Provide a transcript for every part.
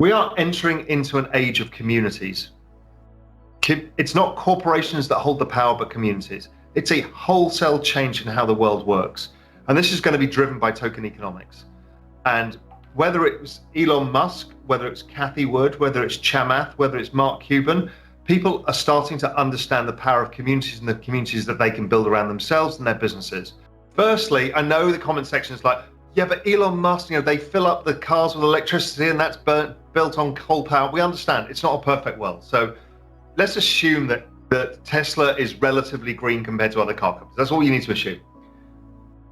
We are entering into an age of communities. It's not corporations that hold the power, but communities. It's a wholesale change in how the world works. And this is going to be driven by token economics. And whether it's Elon Musk, whether it's Cathie Wood, whether it's Chamath, whether it's Mark Cuban, people are starting to understand the power of communities and the communities that they can build around themselves and their businesses. Firstly, I know the comment section is like, yeah, but Elon Musk, they fill up the cars with electricity and that's built on coal power. We understand it's not a perfect world. So let's assume that Tesla is relatively green compared to other car companies. That's all you need to assume.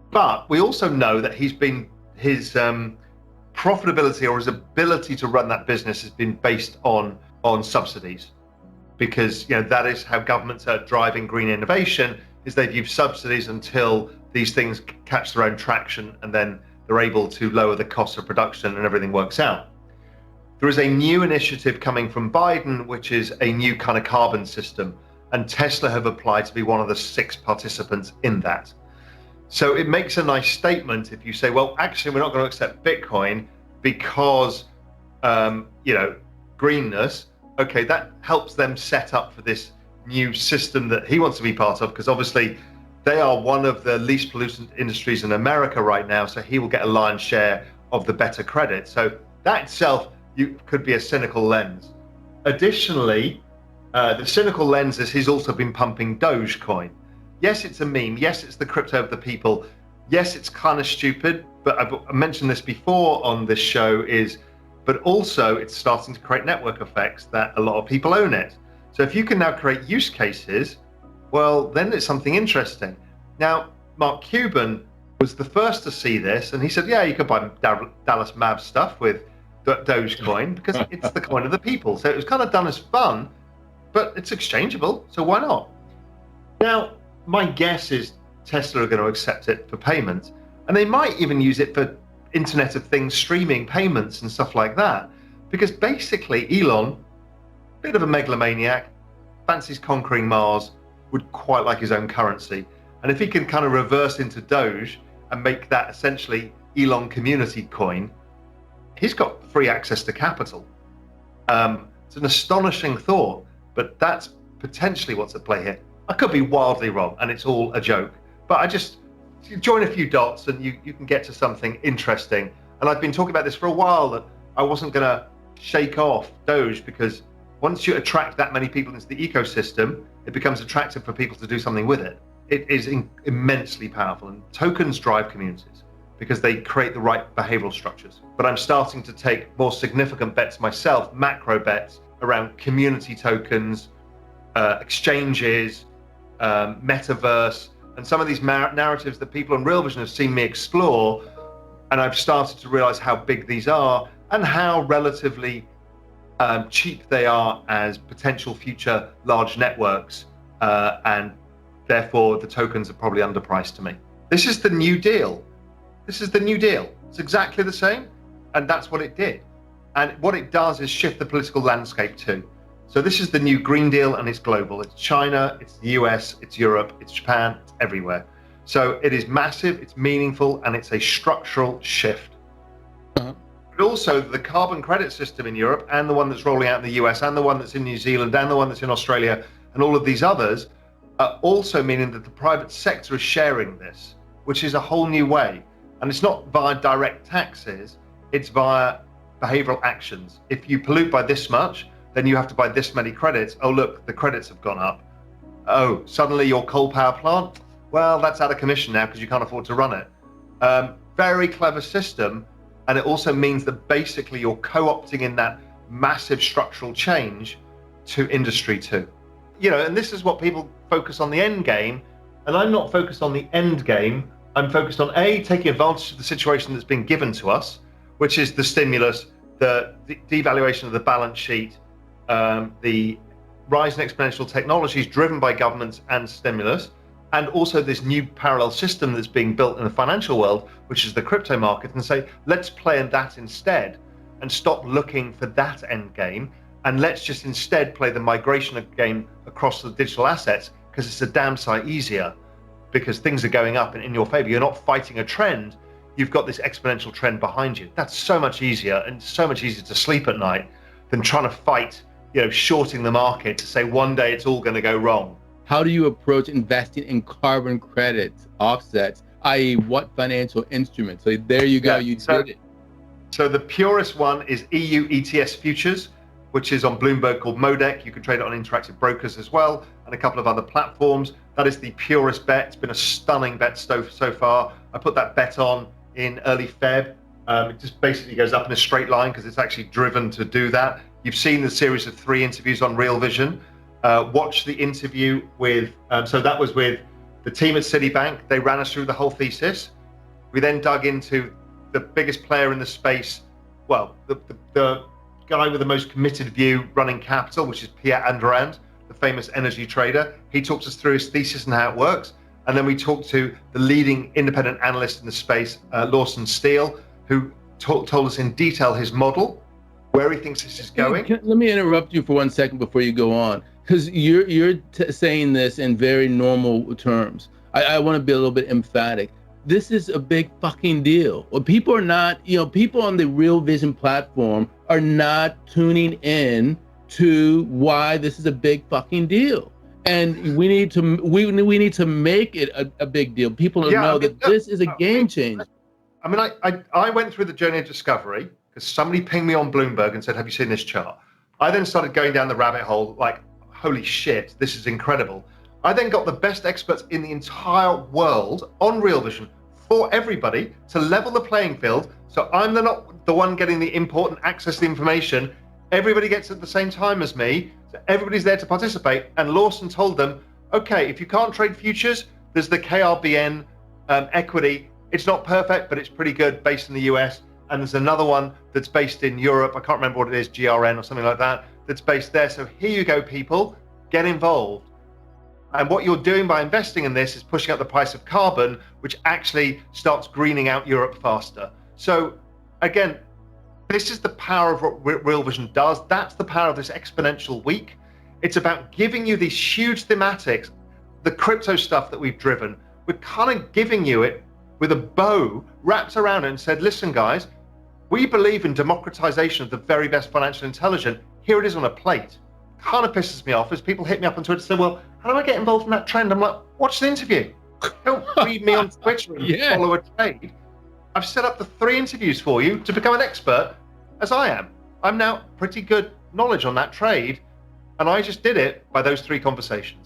But we also know that his profitability or his ability to run that business has been based on subsidies, because that is how governments are driving green innovation. Is they've used subsidies until these things catch their own traction, and then they're able to lower the cost of production and everything works out. There is a new initiative coming from Biden, which is a new kind of carbon system, and Tesla have applied to be one of the 6 participants in that. So it makes a nice statement if you say, well, actually, we're not going to accept Bitcoin because, greenness. Okay, that helps them set up for this new system that he wants to be part of, because obviously they are one of the least pollutant industries in America right now. So he will get a lion's share of the better credit. So that itself could be a cynical lens. Additionally, the cynical lens is he's also been pumping Dogecoin. Yes, it's a meme. Yes, it's the crypto of the people. Yes, it's kind of stupid, but I mentioned this before on this show but also it's starting to create network effects that a lot of people own it. So if you can now create use cases, well, then it's something interesting. Now, Mark Cuban was the first to see this, and he said, yeah, you could buy Dallas Mavs stuff with Dogecoin because it's the coin of the people. So it was kind of done as fun, but it's exchangeable, so why not? Now, my guess is Tesla are going to accept it for payments, and they might even use it for Internet of Things streaming payments and stuff like that, because basically Elon, bit of a megalomaniac, fancies conquering Mars, would quite like his own currency. And if he can kind of reverse into Doge and make that essentially Elon community coin, he's got free access to capital. It's an astonishing thought, but that's potentially what's at play here. I could be wildly wrong and it's all a joke, but I just join a few dots and you can get to something interesting. And I've been talking about this for a while, that I wasn't going to shake off Doge, because once you attract that many people into the ecosystem, it becomes attractive for people to do something with it. It is immensely powerful, and tokens drive communities because they create the right behavioral structures. But I'm starting to take more significant bets myself, macro bets around community tokens, exchanges, metaverse, and some of these narratives that people on Real Vision have seen me explore. And I've started to realize how big these are and how relatively cheap they are as potential future large networks, and therefore the tokens are probably underpriced to me. This is the new deal. This is the new deal. It's exactly the same, and that's what it did. And what it does is shift the political landscape too. So this is the new Green Deal, and it's global. It's China, it's the US, it's Europe, it's Japan, it's everywhere. So it is massive, it's meaningful, and it's a structural shift. But also the carbon credit system in Europe, and the one that's rolling out in the US, and the one that's in New Zealand, and the one that's in Australia, and all of these others, are also meaning that the private sector is sharing this, which is a whole new way. And it's not via direct taxes, it's via behavioral actions. If you pollute by this much, then you have to buy this many credits. Oh, look, the credits have gone up. Oh, suddenly your coal power plant, well, that's out of commission now because you can't afford to run it. Very clever system. And it also means that basically you're co-opting in that massive structural change to industry too. And this is what people focus on, the end game. And I'm not focused on the end game. I'm focused on taking advantage of the situation that's been given to us, which is the stimulus, the devaluation of the balance sheet, the rise in exponential technologies driven by governments and stimulus, and also this new parallel system that's being built in the financial world, which is the crypto market, and say, let's play in that instead and stop looking for that end game. And let's just instead play the migration game across the digital assets, because it's a damn sight easier, because things are going up and in your favor. You're not fighting a trend, you've got this exponential trend behind you. That's so much easier, and so much easier to sleep at night than trying to fight, shorting the market to say one day it's all going to go wrong. How do you approach investing in carbon credits, offsets, i.e. what financial instruments? So there you go, you did it. So the purest one is EU ETS futures, which is on Bloomberg called MODEC. You can trade it on Interactive Brokers as well, and a couple of other platforms. That is the purest bet. It's been a stunning bet so far. I put that bet on in early Feb. It just basically goes up in a straight line because it's actually driven to do that. You've seen the series of 3 interviews on Real Vision. Watch the interview with, so that was with the team at Citibank. They ran us through the whole thesis. We then dug into the biggest player in the space, well, the guy with the most committed view running capital, which is Pierre Andrand, the famous energy trader. He talks us through his thesis and how it works. And then we talked to the leading independent analyst in the space, Lawson Steele, who told us in detail his model, where he thinks this is going. Let me interrupt you for 1 second before you go on, because you're saying this in very normal terms. I want to be a little bit emphatic. This is a big fucking deal. Well, people are not, people on the Real Vision platform are not tuning in to why this is a big fucking deal. And we need to make it a big deal. People know that this is a game changer. I mean, I went through the journey of discovery because somebody pinged me on Bloomberg and said, have you seen this chart? I then started going down the rabbit hole like, holy shit, this is incredible. I then got the best experts in the entire world on Real Vision for everybody to level the playing field. So I'm not the one getting the important access to the information. Everybody gets it at the same time as me. So everybody's there to participate. And Lawson told them, okay, if you can't trade futures, there's the KRBN equity. It's not perfect, but it's pretty good based in the US. And there's another one that's based in Europe. I can't remember what it is, GRN or something like that, that's based there. So here you go, people, get involved. And what you're doing by investing in this is pushing up the price of carbon, which actually starts greening out Europe faster. So again, this is the power of what Real Vision does. That's the power of this exponential week. It's about giving you these huge thematics, the crypto stuff that we've driven. We're kind of giving you it with a bow wrapped around it and said, listen, guys, we believe in democratization of the very best financial intelligence. Here it is on a plate. Kind of pisses me off as people hit me up on Twitter and say, well, how do I get involved in that trend? I'm like, watch the interview. Don't read me on Twitter and follow a trade. I've set up the 3 interviews for you to become an expert as I am. I'm now pretty good knowledge on that trade. And I just did it by those 3 conversations.